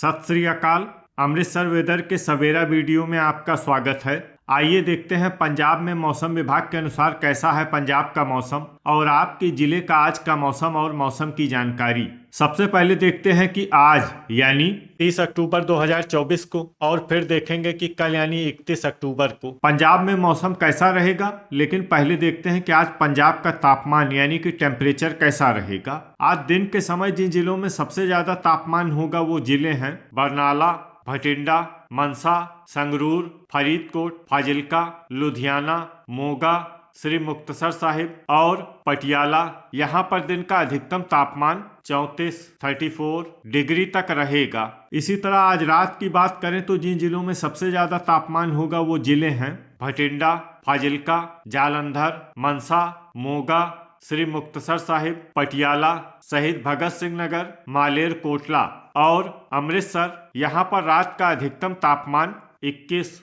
सत श्री अकाल। अमृतसर वेदर के सवेरा वीडियो में आपका स्वागत है। आइए देखते हैं पंजाब में मौसम विभाग के अनुसार कैसा है पंजाब का मौसम और आपके जिले का आज का मौसम और मौसम की जानकारी। सबसे पहले देखते हैं कि आज यानी 30 अक्टूबर 2024 को और फिर देखेंगे कि कल यानी 31 अक्टूबर को पंजाब में मौसम कैसा रहेगा। लेकिन पहले देखते हैं कि आज पंजाब का तापमान यानी कि टेम्परेचर कैसा रहेगा। आज दिन के समय जिन जिलों में सबसे ज्यादा तापमान होगा वो जिले हैं बरनाला, भटिंडा, मनसा, संगरूर, फरीदकोट, फाजिल्का, लुधियाना, मोगा, श्री मुक्तसर साहिब और पटियाला। यहाँ पर दिन का अधिकतम तापमान 34 डिग्री तक रहेगा। इसी तरह आज रात की बात करें तो जिन जिलों में सबसे ज्यादा तापमान होगा वो जिले हैं भटिंडा, फाजिल्का, जालंधर, मनसा, मोगा, श्री मुक्तसर साहिब, पटियाला, शहीद भगत सिंह नगर, मालेर कोटला और अमृतसर। यहाँ पर रात का अधिकतम तापमान 21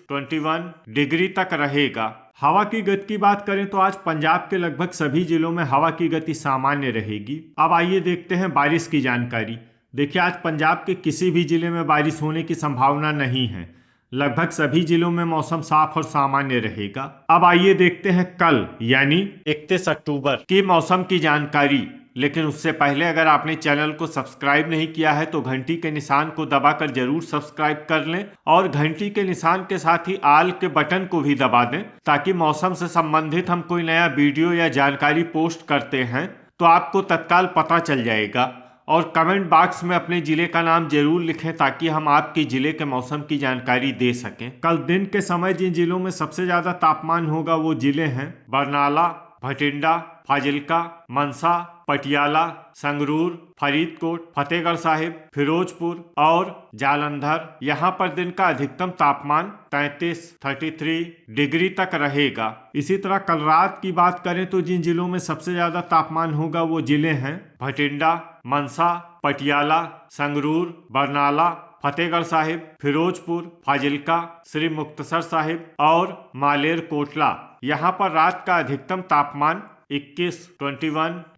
डिग्री तक रहेगा। हवा की गति की बात करें तो आज पंजाब के लगभग सभी जिलों में हवा की गति सामान्य रहेगी। अब आइए देखते हैं बारिश की जानकारी। देखिए, आज पंजाब के किसी भी जिले में बारिश होने की संभावना नहीं है। लगभग सभी जिलों में मौसम साफ और सामान्य रहेगा। अब आइए देखते हैं कल यानी 31 अक्टूबर की मौसम की जानकारी। लेकिन उससे पहले अगर आपने चैनल को सब्सक्राइब नहीं किया है तो घंटी के निशान को दबाकर जरूर सब्सक्राइब कर लें और घंटी के निशान के साथ ही आल के बटन को भी दबा दें ताकि मौसम से संबंधित हम कोई नया वीडियो या जानकारी पोस्ट करते हैं तो आपको तत्काल पता चल जाएगा। और कमेंट बॉक्स में अपने जिले का नाम जरूर लिखें ताकि हम आपके जिले के मौसम की जानकारी दे सकें। कल दिन के समय जिन जिलों में सबसे ज्यादा तापमान होगा वो जिले हैं बरनाला, भटिंडा, फाजिल्का, मनसा, पटियाला, संगरूर, फरीदकोट, फतेहगढ़ साहिब, फिरोजपुर और जालंधर। यहाँ पर दिन का अधिकतम तापमान 33 डिग्री तक रहेगा। इसी तरह कल रात की बात करें तो जिन जिलों में सबसे ज्यादा तापमान होगा वो जिले हैं भटिंडा, मनसा, पटियाला, संगरूर, बरनाला, फतेहगढ़ साहिब, फिरोजपुर, फाजिल्का, श्री मुक्तसर साहिब और मालेर कोटला। यहाँ पर रात का अधिकतम तापमान 21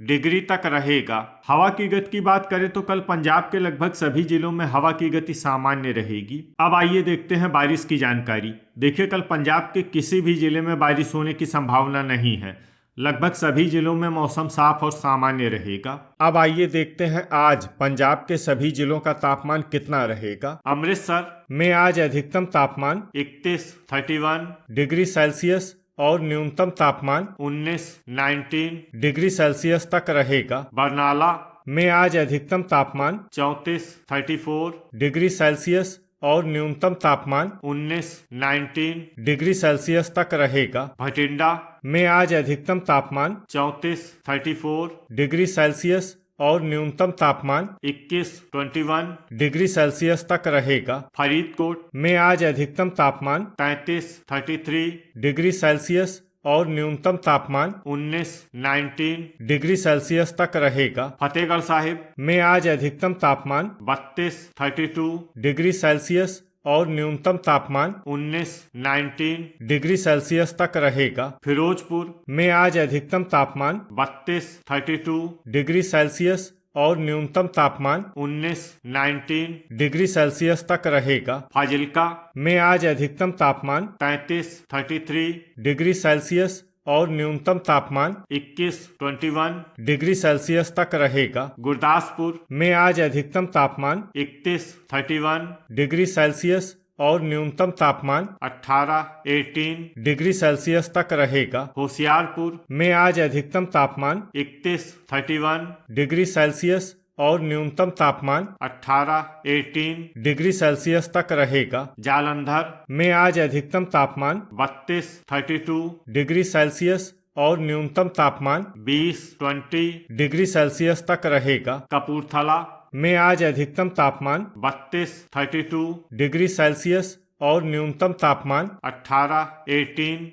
डिग्री तक रहेगा। हवा की गति की बात करें तो कल पंजाब के लगभग सभी जिलों में हवा की गति सामान्य रहेगी। अब आइए देखते हैं बारिश की जानकारी। देखिए, कल पंजाब के किसी भी जिले में बारिश होने की संभावना नहीं है। लगभग सभी जिलों में मौसम साफ और सामान्य रहेगा। अब आइए देखते हैं आज पंजाब के सभी जिलों का तापमान कितना रहेगा। अमृतसर में आज अधिकतम तापमान 31 डिग्री सेल्सियस और न्यूनतम तापमान 19 डिग्री सेल्सियस तक रहेगा। बरनाला में आज अधिकतम तापमान 34 डिग्री सेल्सियस और न्यूनतम तापमान 19 डिग्री सेल्सियस तक रहेगा। भटिंडा में आज अधिकतम तापमान 34 डिग्री सेल्सियस और न्यूनतम तापमान 21 डिग्री सेल्सियस तक रहेगा। फरीदकोट में आज अधिकतम तापमान 33 डिग्री सेल्सियस और न्यूनतम तापमान 19 डिग्री सेल्सियस तक रहेगा। फतेहगढ़ साहिब में आज अधिकतम तापमान 32 डिग्री सेल्सियस और न्यूनतम तापमान 19 डिग्री सेल्सियस तक रहेगा। फिरोजपुर में आज अधिकतम तापमान 32 डिग्री सेल्सियस और न्यूनतम तापमान 19 डिग्री सेल्सियस तक रहेगा। फाजिल्का में आज अधिकतम तापमान 33 डिग्री सेल्सियस और न्यूनतम तापमान 21 डिग्री सेल्सियस तक रहेगा। गुरदासपुर में आज अधिकतम तापमान 31 डिग्री सेल्सियस और न्यूनतम तापमान 18 डिग्री सेल्सियस तक रहेगा। होशियारपुर में आज अधिकतम तापमान 31 डिग्री सेल्सियस और न्यूनतम तापमान 18 डिग्री सेल्सियस तक रहेगा। जालंधर में आज अधिकतम तापमान 32 डिग्री सेल्सियस और न्यूनतम तापमान 20 डिग्री सेल्सियस तक रहेगा। कपूरथला में आज अधिकतम तापमान 32 डिग्री सेल्सियस और न्यूनतम तापमान 18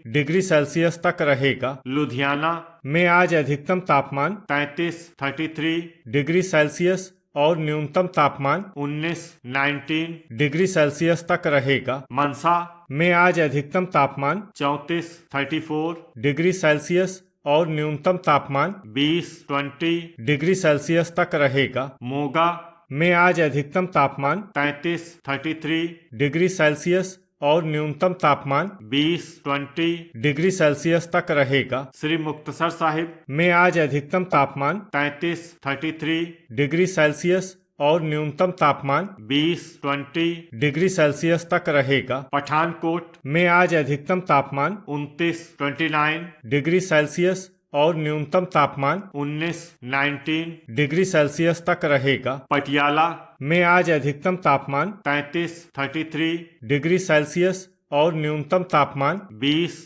डिग्री सेल्सियस तक रहेगा। लुधियाना में आज अधिकतम तापमान 33 डिग्री सेल्सियस और न्यूनतम तापमान 19 डिग्री सेल्सियस तक रहेगा। मनसा में आज अधिकतम तापमान 34 डिग्री सेल्सियस और न्यूनतम तापमान 20 डिग्री सेल्सियस तक रहेगा। मोगा में आज अधिकतम तापमान 33 डिग्री सेल्सियस और न्यूनतम तापमान 20 डिग्री सेल्सियस तक रहेगा। श्री मुक्तसर साहिब में आज अधिकतम तापमान 33 डिग्री सेल्सियस और न्यूनतम तापमान 20 डिग्री सेल्सियस तक रहेगा। पठानकोट में आज अधिकतम तापमान 29 डिग्री सेल्सियस और न्यूनतम तापमान 19 डिग्री सेल्सियस तक रहेगा। पटियाला में आज अधिकतम तापमान 33 डिग्री सेल्सियस और न्यूनतम तापमान 20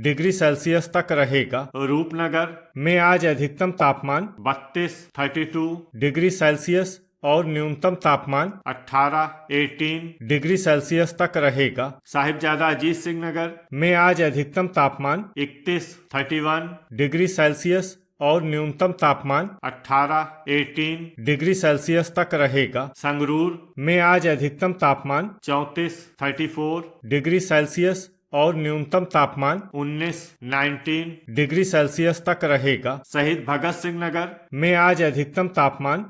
डिग्री सेल्सियस तक रहेगा। रूपनगर में आज अधिकतम तापमान 32 डिग्री सेल्सियस और न्यूनतम तापमान 18 डिग्री सेल्सियस तक रहेगा। साहिबजादा अजीत सिंह नगर में आज अधिकतम तापमान 31 डिग्री सेल्सियस और न्यूनतम तापमान 18 डिग्री सेल्सियस तक रहेगा। संगरूर में आज अधिकतम तापमान 34 डिग्री सेल्सियस और न्यूनतम तापमान 19 डिग्री सेल्सियस तक रहेगा। शहीद भगत सिंह नगर में आज अधिकतम तापमान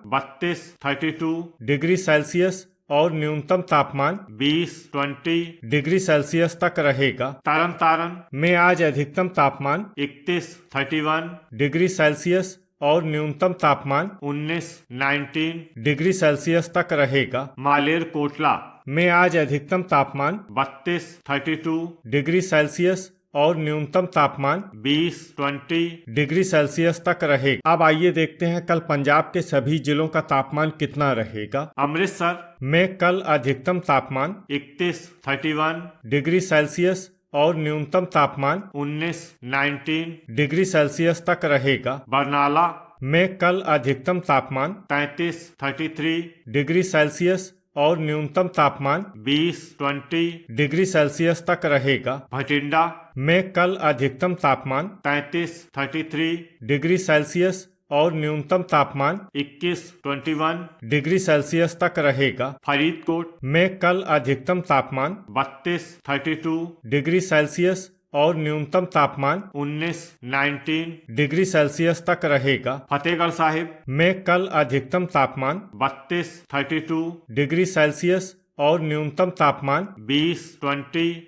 32 डिग्री सेल्सियस और न्यूनतम तापमान 20 डिग्री सेल्सियस तक रहेगा। तरन तारण में आज अधिकतम तापमान 31 डिग्री सेल्सियस और न्यूनतम तापमान 19 डिग्री सेल्सियस तक रहेगा। मालेर कोटला में आज अधिकतम तापमान 32 डिग्री सेल्सियस और न्यूनतम तापमान 20 डिग्री सेल्सियस तक रहेगा। अब आइए देखते हैं कल पंजाब के सभी जिलों का तापमान कितना रहेगा। अमृतसर में कल अधिकतम तापमान 31 डिग्री सेल्सियस और न्यूनतम तापमान 19 डिग्री सेल्सियस तक रहेगा। बरनाला में कल अधिकतम तापमान 33 डिग्री सेल्सियस और न्यूनतम तापमान 20 डिग्री सेल्सियस तक रहेगा। भटिंडा में कल अधिकतम तापमान 33 डिग्री सेल्सियस और न्यूनतम तापमान 21 डिग्री सेल्सियस तक रहेगा। फरीदकोट में कल अधिकतम तापमान 32 डिग्री सेल्सियस और न्यूनतम तापमान 19 डिग्री सेल्सियस तक रहेगा। फतेहगढ़ साहिब में कल अधिकतम तापमान 32 डिग्री सेल्सियस और न्यूनतम तापमान 20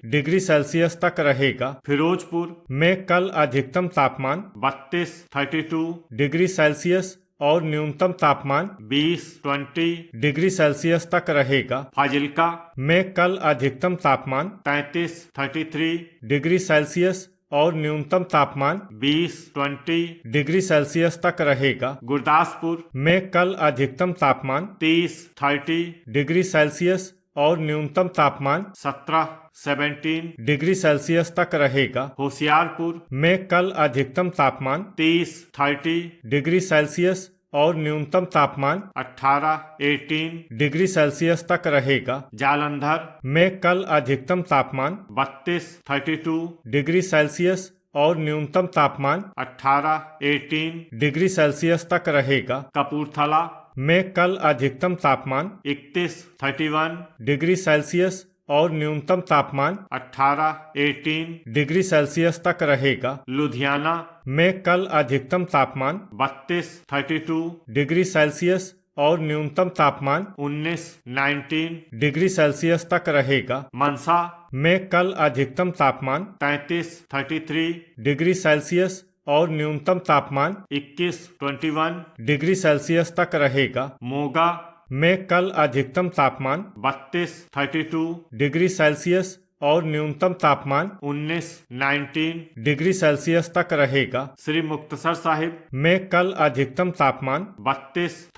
डिग्री सेल्सियस तक रहेगा। फिरोजपुर में कल अधिकतम तापमान 32 डिग्री सेल्सियस और न्यूनतम तापमान 20 डिग्री सेल्सियस तक रहेगा। फाजिल्का में कल अधिकतम तापमान 33 डिग्री सेल्सियस और न्यूनतम तापमान 20 डिग्री सेल्सियस तक रहेगा। गुरदासपुर में कल अधिकतम तापमान 30 डिग्री सेल्सियस और न्यूनतम तापमान 17 डिग्री सेल्सियस तक रहेगा। होशियारपुर में कल अधिकतम तापमान 30 डिग्री सेल्सियस और न्यूनतम तापमान 18 डिग्री सेल्सियस तक रहेगा। जालंधर में कल अधिकतम तापमान 32 डिग्री सेल्सियस और न्यूनतम तापमान 18 डिग्री सेल्सियस तक रहेगा। कपूरथला में कल अधिकतम तापमान 31 डिग्री सेल्सियस और न्यूनतम तापमान 18 डिग्री सेल्सियस तक रहेगा। लुधियाना में कल अधिकतम तापमान 32 डिग्री सेल्सियस और न्यूनतम तापमान 19 डिग्री सेल्सियस तक रहेगा। मनसा में कल अधिकतम तापमान 33 डिग्री सेल्सियस और न्यूनतम तापमान 21 डिग्री सेल्सियस तक रहेगा। मोगा में कल अधिकतम तापमान 32 डिग्री सेल्सियस और न्यूनतम तापमान 19 डिग्री सेल्सियस तक रहेगा। श्री मुक्तसर साहिब में कल अधिकतम तापमान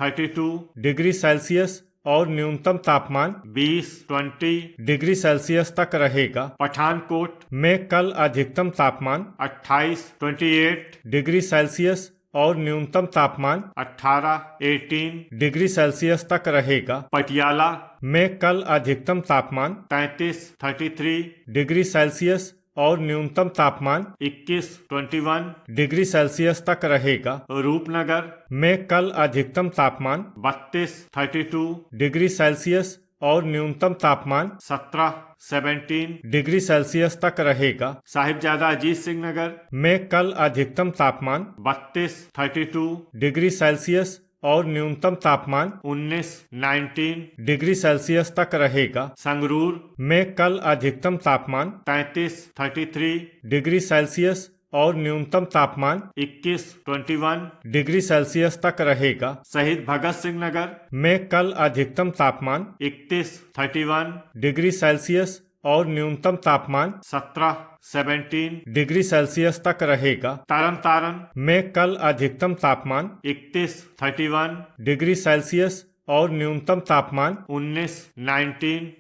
32 डिग्री सेल्सियस और न्यूनतम तापमान 20 डिग्री सेल्सियस तक रहेगा। पठानकोट में कल अधिकतम तापमान 28 डिग्री सेल्सियस और न्यूनतम तापमान 18 डिग्री सेल्सियस तक रहेगा। पटियाला में कल अधिकतम तापमान 33 डिग्री सेल्सियस और न्यूनतम तापमान 21 डिग्री सेल्सियस तक रहेगा। रूपनगर में कल अधिकतम तापमान 32 डिग्री सेल्सियस और न्यूनतम तापमान 17 डिग्री सेल्सियस तक रहेगा। साहिबजादा अजीत सिंह नगर में कल अधिकतम तापमान 32 डिग्री सेल्सियस और न्यूनतम तापमान 19 डिग्री सेल्सियस तक रहेगा। संगरूर में कल अधिकतम तापमान 33 डिग्री सेल्सियस और न्यूनतम तापमान 21 डिग्री सेल्सियस तक रहेगा। शहीद भगत सिंह नगर में कल अधिकतम तापमान 31 डिग्री सेल्सियस और न्यूनतम तापमान 17 डिग्री सेल्सियस तक रहेगा। तरन तारण में कल अधिकतम तापमान 31 डिग्री सेल्सियस और न्यूनतम तापमान 19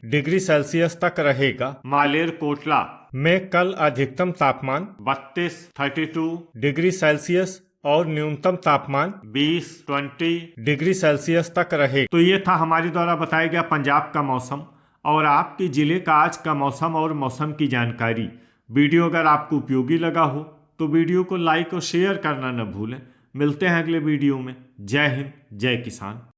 डिग्री सेल्सियस तक रहेगा। मालेर कोटला में कल अधिकतम तापमान 32 डिग्री सेल्सियस और न्यूनतम तापमान 20 डिग्री सेल्सियस तक रहेगा। तो ये था हमारे द्वारा बताया गया पंजाब का मौसम और आपके जिले का आज का मौसम और मौसम की जानकारी। वीडियो अगर आपको उपयोगी लगा हो तो वीडियो को लाइक और शेयर करना न भूलें। मिलते हैं अगले वीडियो में। जय हिंद, जय किसान।